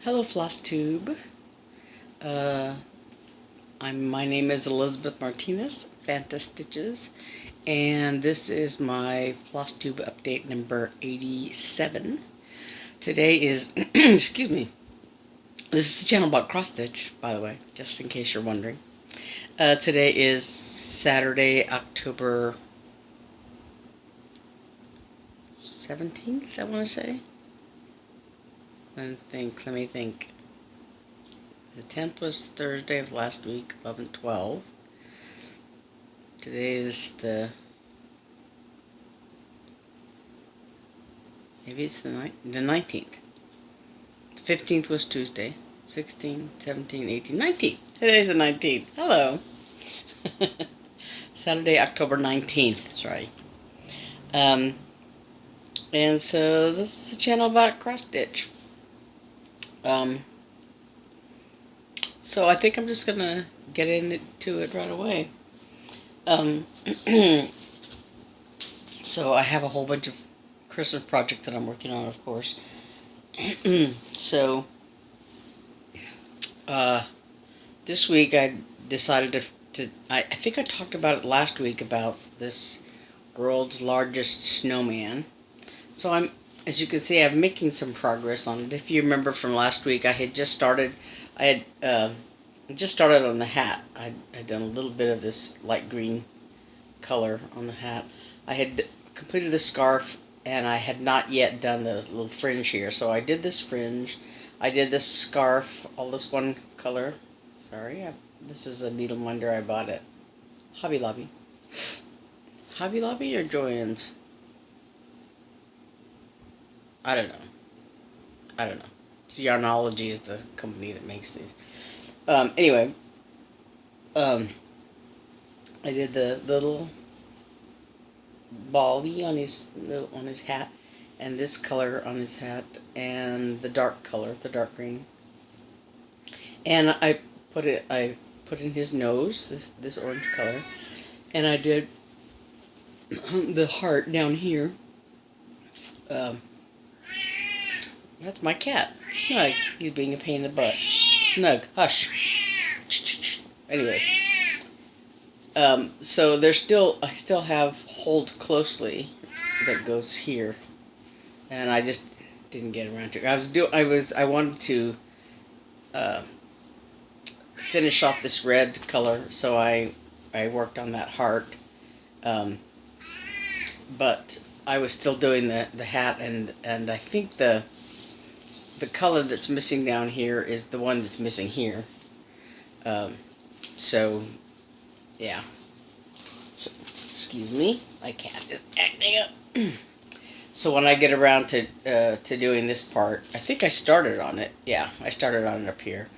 Hello, Flosstube. My name is Elizabeth Martinez, phantastitches, and this is my Flosstube update number 87. Today is, excuse me, this is a channel about cross stitch, by the way, just in case you're wondering. Today is Saturday, October 17th, I want to say. Let me think. The 10th was Thursday of last week, 11/12. Today is maybe it's the 19th. The 15th was Tuesday. 16, 17, 18, 19. Today's the 19th. Hello. Saturday, October 19th. Sorry. And so this is a channel about cross stitch. So I think I'm just gonna get into it right away. So I have a whole bunch of Christmas projects that I'm working on, of course. So this week I decided I think I talked about it last week about this world's largest snowman. So as you can see, I'm making some progress on it. If you remember from last week, I just started on the hat. I'd done a little bit of this light green color on the hat. I had completed the scarf, and I had not yet done the little fringe here. So I did this fringe. I did this scarf, all this one color. Sorry, this is a needle minder I bought at Hobby Lobby. Hobby Lobby or Joann's? I don't know. Yarnology is the company that makes these. Anyway, I did the little bally on his hat, and this color on his hat, and the dark color, the dark green. And I put in his nose, this orange color, and I did the heart down here. That's my cat. Snug. He's being a pain in the butt. Snug. Hush. Anyway. So I still have hold closely that goes here. And I just didn't get around to it. I wanted to finish off this red color, so I worked on that heart. But I was still doing the hat, and I think the color that's missing down here is the one that's missing here. So, yeah. So, excuse me, my cat is acting up. So when I get around to doing this part, I think I started on it. Yeah, I started on it up here.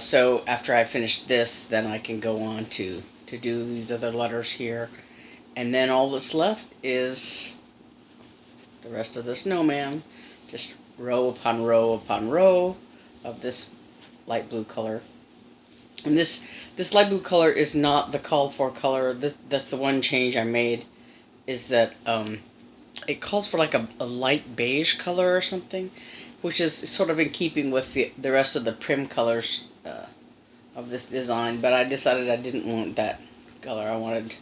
So after I finish this, then I can go on to do these other letters here. And then all that's left is the rest of the snowman. Just row upon row upon row of this light blue color. And this light blue color is not the called for color. That's the one change I made, is that it calls for like a light beige color or something, which is sort of in keeping with the rest of the prim colors of this design. But I decided I didn't want that color. I wanted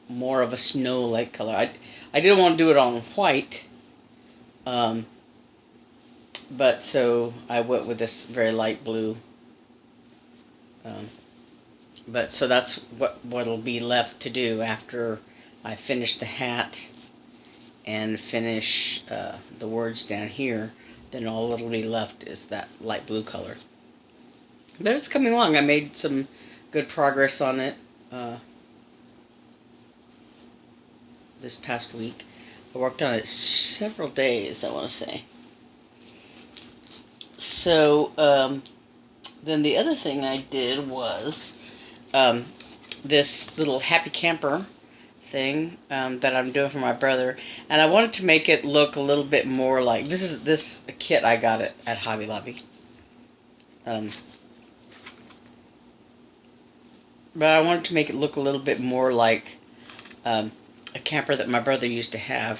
more of a snow-like color. I didn't want to do it on white. But so I went with this very light blue. But so that's what'll be left to do after I finish the hat and finish the words down here. Then all that'll be left is that light blue color. But it's coming along. I made some good progress on it this past week. I worked on it several days, I want to say. So, then the other thing I did was this little happy camper thing that I'm doing for my brother, and I wanted to make it look a little bit more like this kit I got it at Hobby Lobby. But I wanted to make it look a little bit more like a camper that my brother used to have.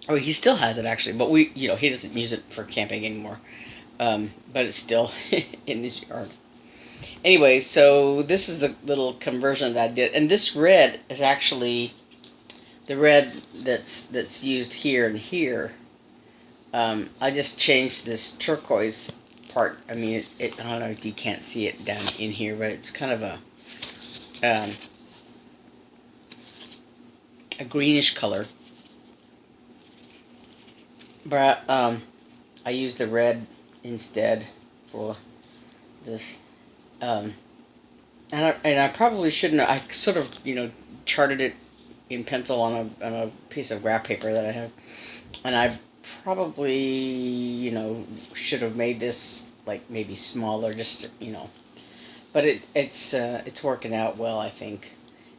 Oh, he still has it actually, but he doesn't use it for camping anymore. But it's still in his yard. Anyway, so this is the little conversion that I did, and this red is actually the red that's used here and here. I just changed this turquoise part. I mean, I don't know if you can't see it down in here, but it's kind of a greenish color. But I used the red instead for this. And I probably shouldn't have. I sort of, charted it in pencil on a piece of graph paper that I have. And I probably, should have made this, like, maybe smaller, just, But it's working out well, I think.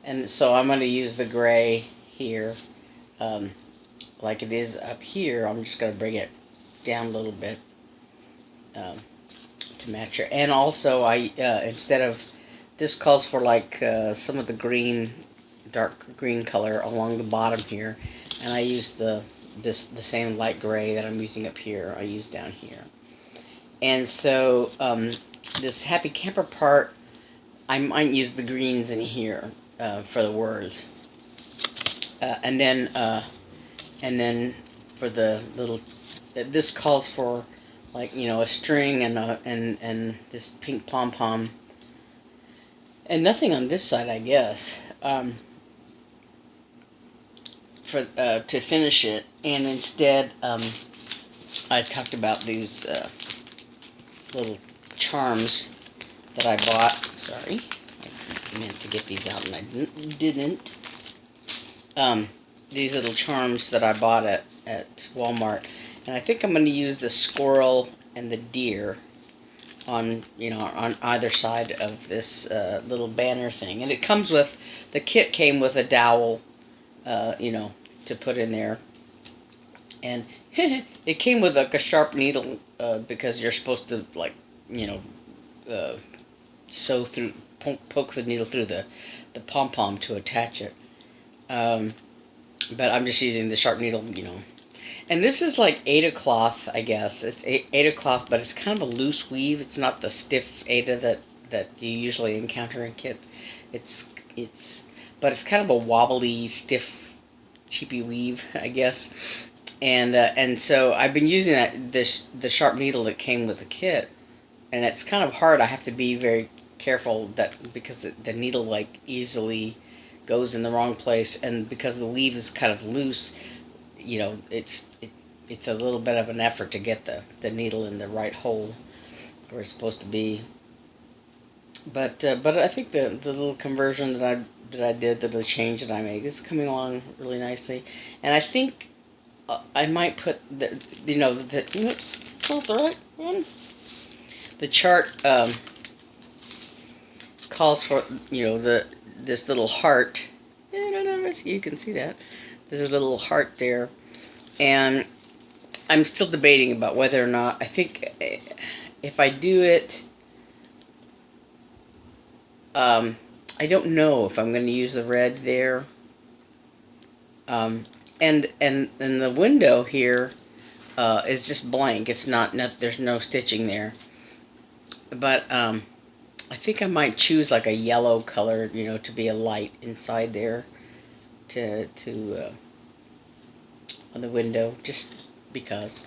And so I'm going to use the gray here. Like it is up here. I'm just going to bring it down a little bit. To match it. And also, I instead of, this calls for like some of the green, dark green color along the bottom here, and I used the same light gray that I'm using up here. I used down here, and so this happy camper part, I might use the greens in here for the words, and then for the little, this calls for, like, a string and this pink pom-pom. And nothing on this side, I guess. To finish it. And instead, I talked about these little charms that I bought. Sorry. I meant to get these out and I didn't. These little charms that I bought at Walmart. And I think I'm going to use the squirrel and the deer on either side of this little banner thing. And it comes with, the kit came with a dowel, to put in there. And it came with like a sharp needle, because you're supposed to, like, sew through, poke the needle through the pom-pom to attach it. But I'm just using the sharp needle, And this is like Aida cloth, I guess. It's Aida cloth, but it's kind of a loose weave. It's not the stiff Aida that you usually encounter in kits. But it's kind of a wobbly, stiff, cheapy weave, I guess. And so I've been using the sharp needle that came with the kit, and it's kind of hard. I have to be very careful because the needle, like, easily goes in the wrong place, and because the weave is kind of loose, it's a little bit of an effort to get the needle in the right hole where it's supposed to be. But I think the little conversion that I did, the change that I made, is coming along really nicely. And I think I might put oops, it's not the right one. The chart calls for this little heart. I don't know if you can see that. There's a little heart there. And I'm still debating about whether or not, I think if I do it, I don't know if I'm going to use the red there. And the window here is just blank. It's not there's no stitching there. But I think I might choose like a yellow color, to be a light inside there to on the window, just because.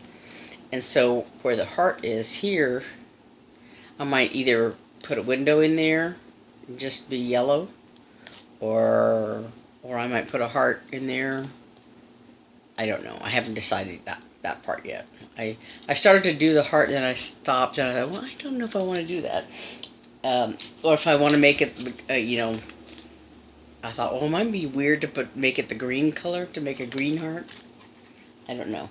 And so where the heart is here, I might either put a window in there and just be yellow, or I might put a heart in there. I don't know. I haven't decided that part yet. I started to do the heart, and then I stopped, and I thought, well, I don't know if I want to do that. Or if I want to make it, I thought, well, it might be weird to make it the green color, to make a green heart. I don't know.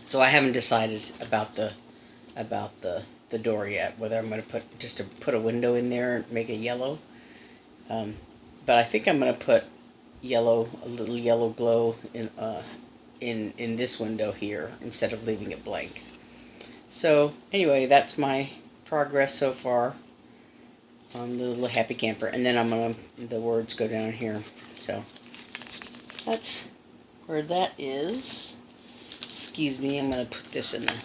So I haven't decided about the door yet, whether I'm going to put a window in there and make it yellow. But I think I'm going to put a little yellow glow in this window here instead of leaving it blank. So anyway, that's my progress so far on the little happy camper, and then the words go down here. So that's where that is. Excuse me, I'm going to put this in a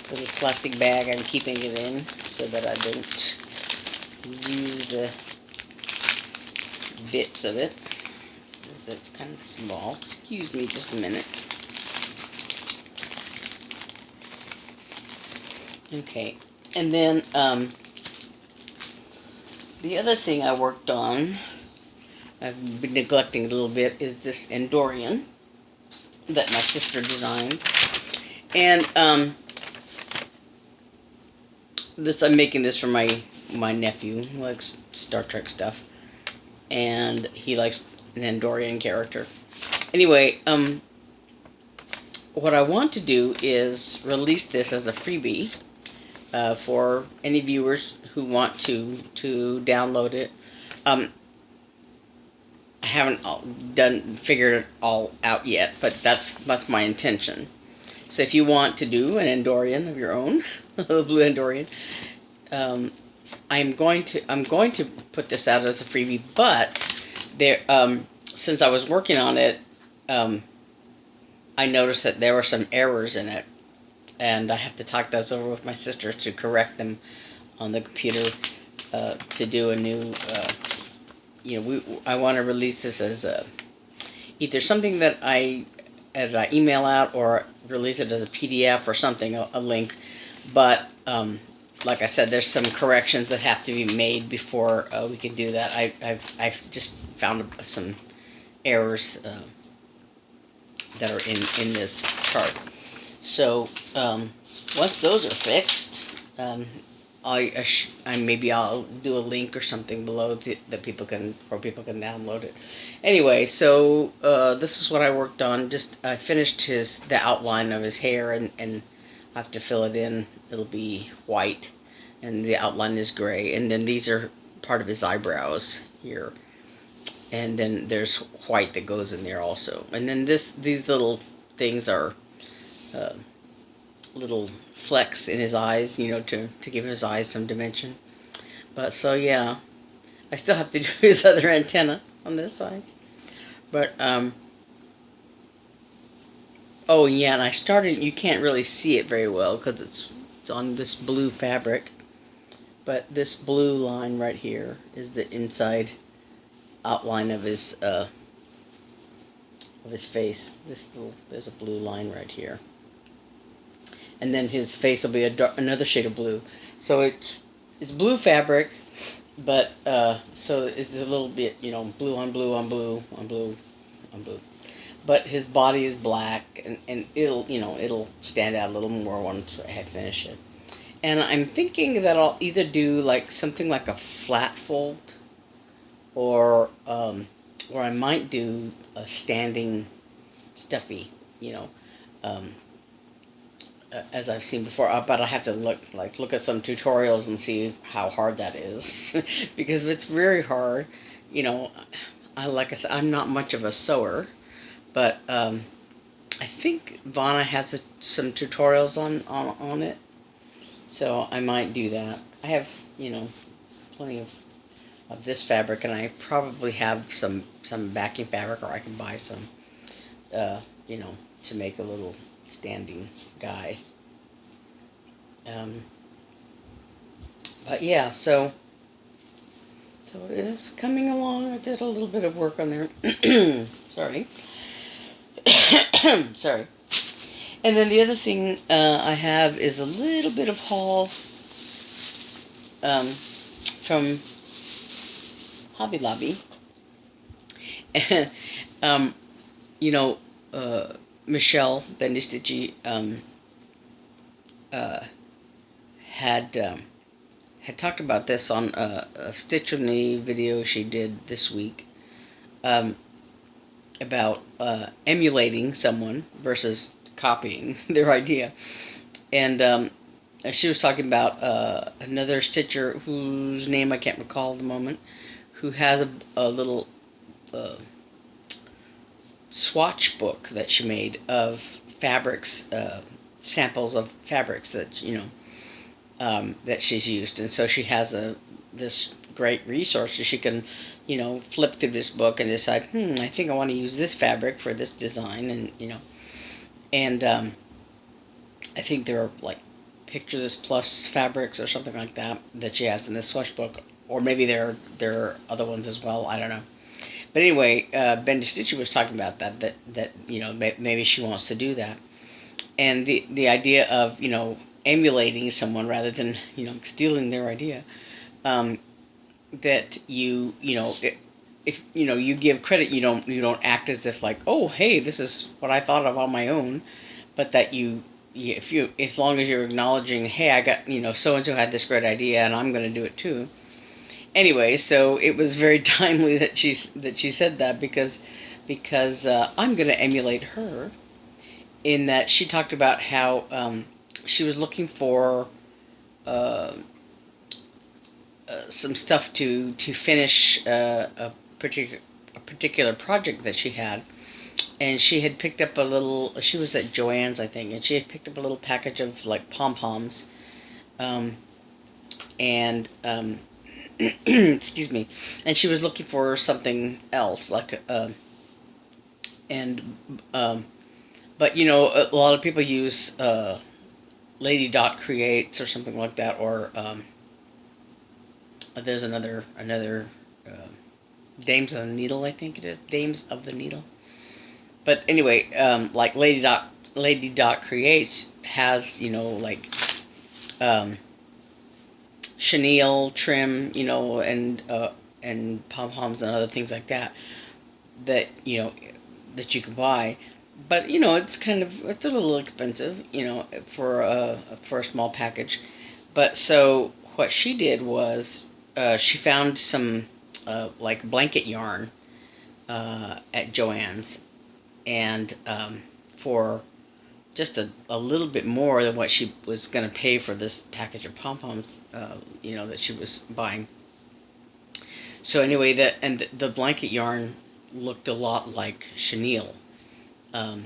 little plastic bag I'm keeping it in so that I don't use the bits of it. That's kind of small. Excuse me just a minute. Okay, and then the other thing I worked on, I've been neglecting a little bit, is this Andorian that my sister designed. And I'm making this for my nephew, who likes Star Trek stuff, and he likes an Andorian character. Anyway, what I want to do is release this as a freebie for any viewers who want to download it. I haven't figured it all out yet, but that's my intention. So if you want to do an Andorian of your own, a blue Andorian, I'm going to put this out as a freebie. But there, since I was working on it, I noticed that there were some errors in it, and I have to talk those over with my sister to correct them on the computer to do a new. I want to release this as either something that I email out or release it as a PDF or something, a link. But like I said, there's some corrections that have to be made before we can do that. I've just found some errors that are in this chart. So once those are fixed, maybe I'll do a link or something below that people can download it. Anyway, so this is what I worked on. I finished the outline of his hair, and I have to fill it in. It'll be white, and the outline is gray. And then these are part of his eyebrows here, and then there's white that goes in there also. And then these little things are little flecks in his eyes, to give his eyes some dimension. But so yeah, I still have to do his other antenna on this side. But oh yeah, and I started. You can't really see it very well because it's on this blue fabric. But this blue line right here is the inside outline of his face. There's a blue line right here. And then his face will be another shade of blue. So it's blue fabric, but so it's a little bit, blue on blue on blue on blue on blue. But his body is black, and it'll stand out a little more once I finish it. And I'm thinking that I'll either do something like a flat fold, or I might do a standing stuffy, as I've seen before, but I have to look at some tutorials and see how hard that is, because it's very hard. Like I said, I'm not much of a sewer, but I think Vonna has some tutorials on it, so I might do that. I have plenty of this fabric, and I probably have some backing fabric, or I can buy some, to make a little standing guy. But yeah, so it is coming along. I did a little bit of work on there. Sorry. Sorry. And then the other thing I have is a little bit of haul from Hobby Lobby. And Michelle BendyStitchy had talked about this on a Stitch with Me video she did this week, about emulating someone versus copying their idea. And she was talking about another stitcher whose name I can't recall at the moment, who has a little swatch book that she made of fabrics, samples of fabrics that that she's used. And so she has this great resource. She can, flip through this book and decide, I think I want to use this fabric for this design, and I think there are like Picture This Plus fabrics or something like that she has in this Swash book, or maybe there are other ones as well. I don't know. But anyway, BendyStitchy was talking about that maybe she wants to do that, and the idea of emulating someone rather than stealing their idea, that if you give credit, you don't act as if like, oh hey, this is what I thought of on my own, but that as long as you're acknowledging, hey, I got so and so had this great idea and I'm going to do it too. Anyway, so it was very timely that she said that, because I'm going to emulate her, in that she talked about how she was looking for some stuff to finish a particular project that she had, and she had picked up she was at Joann's, I think, and she had picked up a little package of like pom-poms, and excuse me, and she was looking for something else, like but a lot of people use Lady Dot Creates or something like that, or there's another Dames of the Needle, I think it is, Dames of the Needle. But anyway, like Lady Dot Creates has like chenille trim, and pom-poms and other things like that that you can buy, but it's a little expensive, for a small package. But so what she did was she found some like blanket yarn at Joann's, and for just a little bit more than what she was going to pay for this package of pom-poms, that she was buying. So anyway, the blanket yarn looked a lot like chenille, and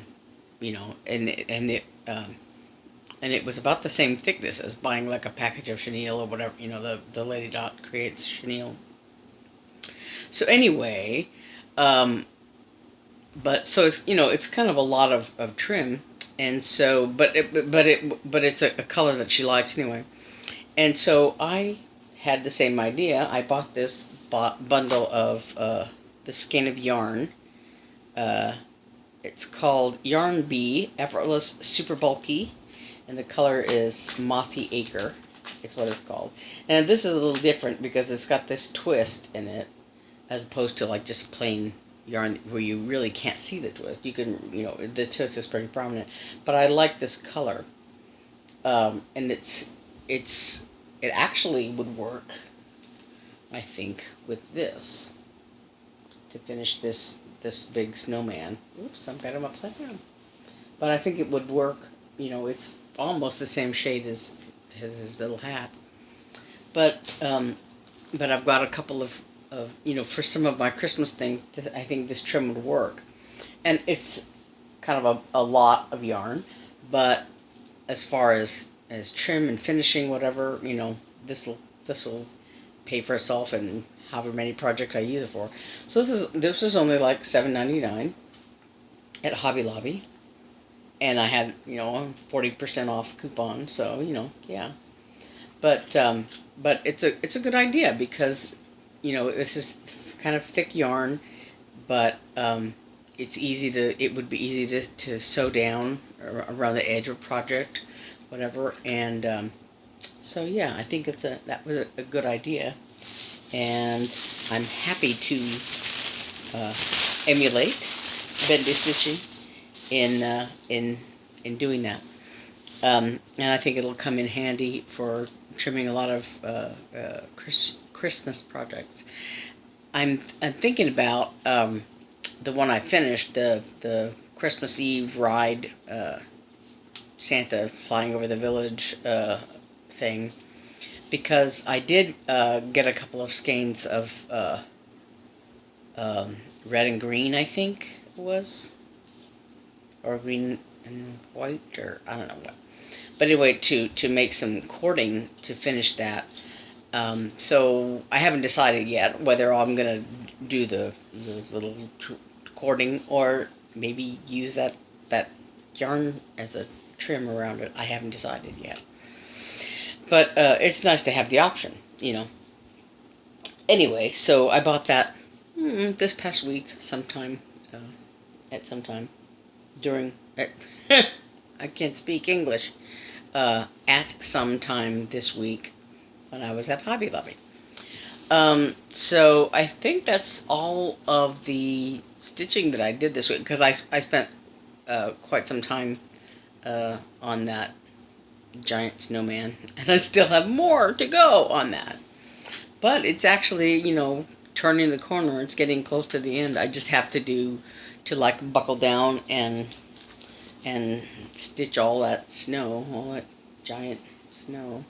it was about the same thickness as buying like a package of chenille or whatever, the Lady Dot Creates chenille. So anyway, but so it's kind of a lot of trim. And so, but it's a color that she likes anyway. And so I had the same idea. I bought this bundle of the skein of yarn. It's called Yarn Bee Effortless Super Bulky, and the color is Mossy Acre. It's what it's called. And this is a little different because it's got this twist in it, as opposed to like just plain yarn where you really can't see the twist. You can, the twist is pretty prominent. But I like this color, and it actually would work, I think, with this to finish this big snowman. Oops, I've got him upside down. But I think it would work. It's almost the same shade as his little hat. But I've got a couple of for some of my Christmas things, I think this trim would work. And it's kind of a lot of yarn, but as far as trim and finishing, whatever, this'll pay for itself and however many projects I use it for. So this is only like $7.99 at Hobby Lobby, and I had 40% off coupon. So yeah, but it's a good idea because this is kind of thick yarn, but it would be easy to sew down around the edge of a project, whatever. And so yeah, I think that was a good idea, and I'm happy to emulate BendyStitchy in doing that. And I think it'll come in handy for trimming a lot of Christmas projects. I'm thinking about the one I finished, the Christmas Eve ride, Santa flying over the village thing, because I did get a couple of skeins of red and green, I think it was, or green and white, or I don't know what. But anyway, to make some cording to finish that. So I haven't decided yet whether I'm gonna do the little cording or maybe use that yarn as a trim around it. I haven't decided yet, but it's nice to have the option, you know. Anyway, so I bought that this past week sometime, at some time during. I can't speak English. At some time this week when I was at Hobby Lobby. So I think that's all of the stitching that I did this week, because I spent quite some time on that giant snowman, and I still have more to go on that. But it's actually, you know, turning the corner. It's getting close to the end. I just have to like buckle down and stitch all that snow, all that giant snow.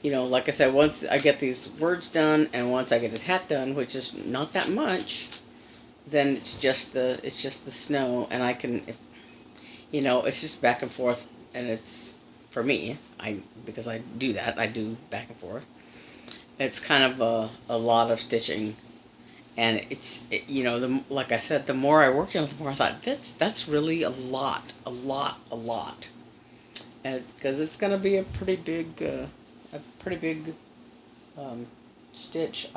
You know, like I said, once I get these words done and once I get his hat done, which is not that much, then it's just the snow, and I can, you know, it's just back and forth, and it's, for me, because I do that, I do back and forth. It's kind of a lot of stitching, and you know, like I said, the more I worked on it, the more I thought, that's really a lot, and because it's gonna be a pretty big stitch.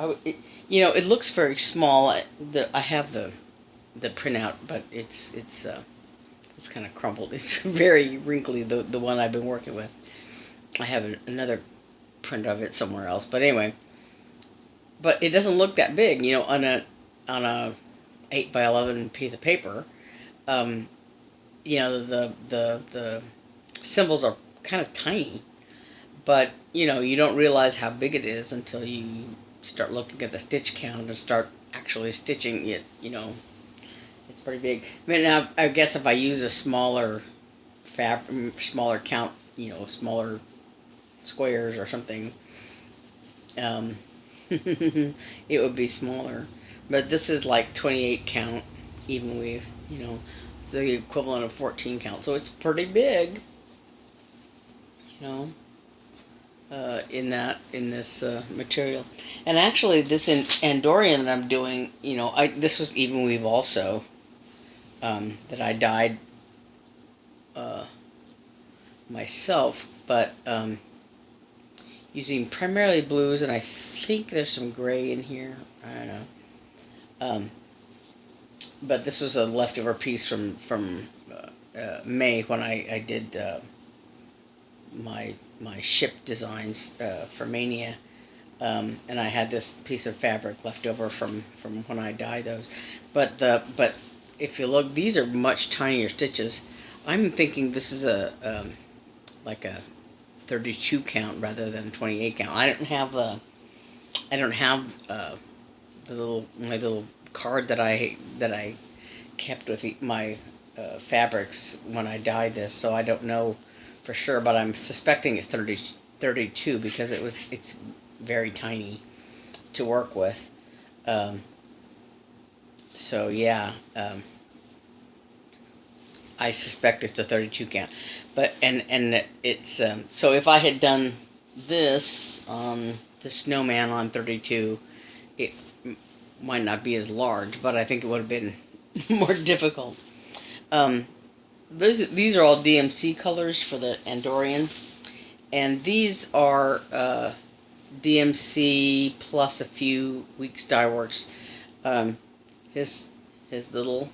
You know, it looks very small. I have the printout, but it's kind of crumpled. It's very wrinkly. The one I've been working with. I have another print of it somewhere else, but anyway. But it doesn't look that big, you know, on a 8x11 piece of paper. You know, the symbols are kind of tiny, but you know, you don't realize how big it is until you start looking at the stitch count and start actually stitching it. You know, it's pretty big. I mean, now I guess if I use a smaller count, you know, smaller squares or something, it would be smaller. But this is like 28 count, even weave. You know, it's the equivalent of 14 count, so it's pretty big. You know. In this material, and actually this Andorian that I'm doing, you know, this was even weave also, that I dyed myself, but using primarily blues, and I think there's some gray in here. I don't know, but this was a leftover piece from May when I did my ship designs for Mania, and I had this piece of fabric left over from when I dyed those. But if you look, these are much tinier stitches. I'm thinking this is like a 32 count rather than 28 count. I don't have my little card that I kept with my fabrics when I dyed this, so I don't know for sure, but I'm suspecting it's 32 because it's very tiny to work with. So yeah, I suspect it's a 32 count. But and it's so if I had done this on the Snowman on 32, it might not be as large, but I think it would have been more difficult. These are all DMC colors for the Andorian, and these are DMC plus a few Weeks Dye Works. His little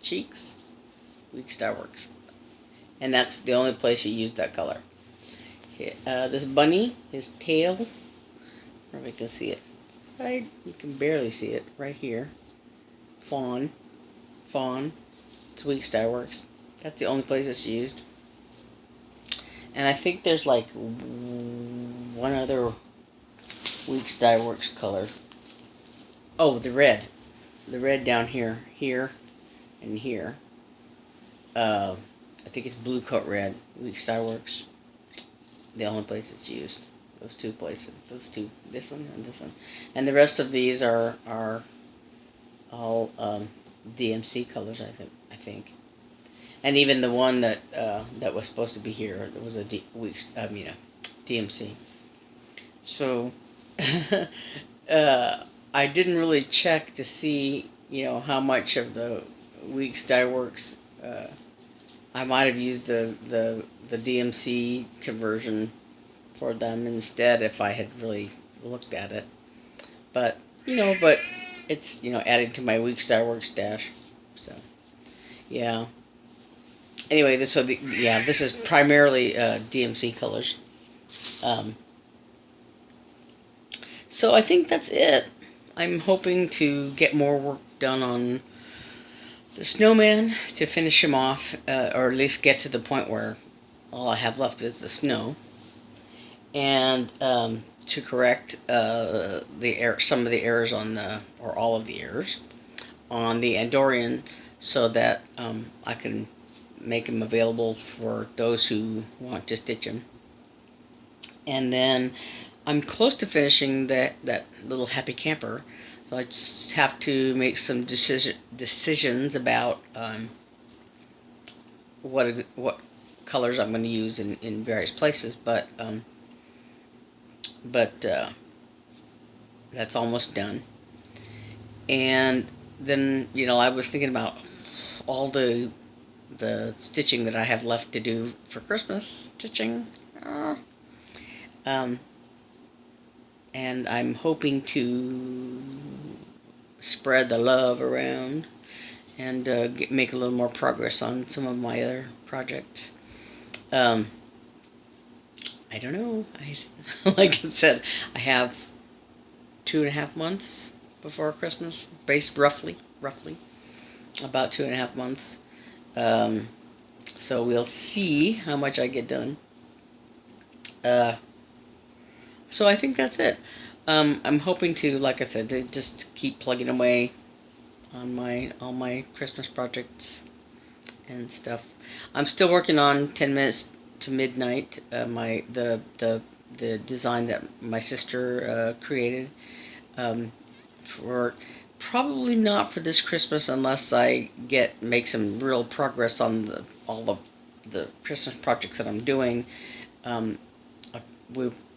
cheeks, Weeks Dye Works, and that's the only place you use that color. This bunny, his tail, if you can see it, right? You can barely see it right here. Fawn, it's Weeks Dye Works. That's the only place it's used. And I think there's like one other Weeks Dye Works color. Oh, the red. The red down here, and here. I think it's Blue Coat Red, Weeks Dye Works. The only place it's used. Those two places. Those two. This one and this one. And the rest of these are all DMC colors, I think. And even the one that was supposed to be here, it was a DMC. So I didn't really check to see, how much of the week's dye works. I might have used the DMC conversion for them instead if I had really looked at it. But, but it's, adding to my week's dye work stash. So, yeah. Anyway, this is primarily DMC colors. So I think that's it. I'm hoping to get more work done on the Snowman to finish him off, or at least get to the point where all I have left is the snow, and to correct some of the errors or all of the errors on the Andorian, so that I can make him available for those who want to stitch him. And then I'm close to finishing that little happy camper, so I just have to make some decisions about what colors I'm going to use in various places. But that's almost done. And then I was thinking about all the stitching that I have left to do for Christmas stitching. And I'm hoping to spread the love around and make a little more progress on some of my other projects. I don't know. Like I said, I have 2.5 months before Christmas, based roughly about 2.5 months. So we'll see how much I get done. So I think that's it. I'm hoping to, like I said, to just keep plugging away on all my Christmas projects and stuff. I'm still working on 10 minutes to midnight. The design that my sister created. For probably not for this Christmas unless I make some real progress on all the Christmas projects that I'm doing.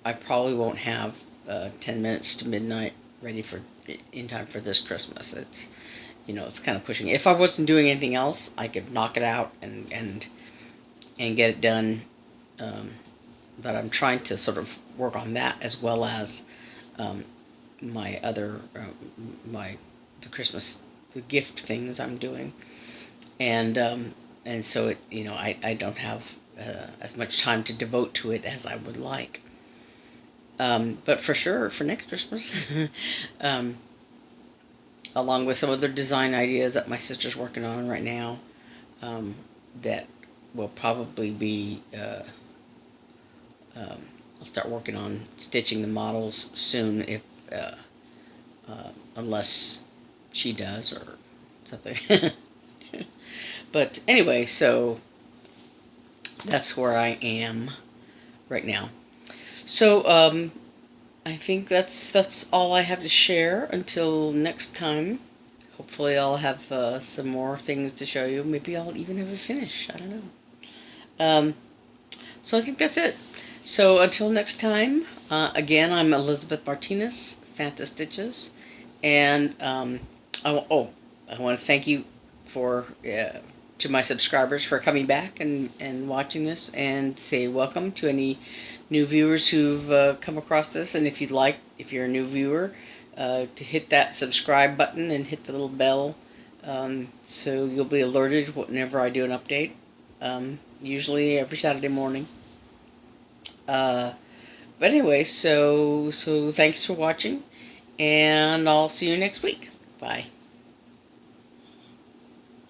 I probably won't have 10 minutes to midnight ready in time for this Christmas. It's it's kind of pushing. If I wasn't doing anything else, I could knock it out and get it done. But I'm trying to sort of work on that as well as my other the gift things I'm doing, and so I don't have as much time to devote to it as I would like. But for sure, for next Christmas, along with some other design ideas that my sister's working on right now, that will probably be, I'll start working on stitching the models soon, if unless she does or something. But anyway, so that's where I am right now. So, I think that's all I have to share until next time. Hopefully I'll have some more things to show you. Maybe I'll even have a finish. I don't know. So I think that's it. So until next time, again, I'm Elizabeth Martinez, phantastitches. And I want to thank you to my subscribers for coming back and watching this, and say welcome to any new viewers who've come across this. And if you're a new viewer, to hit that subscribe button and hit the little bell, so you'll be alerted whenever I do an update, usually every Saturday morning. But anyway, so thanks for watching, and I'll see you next week. Bye.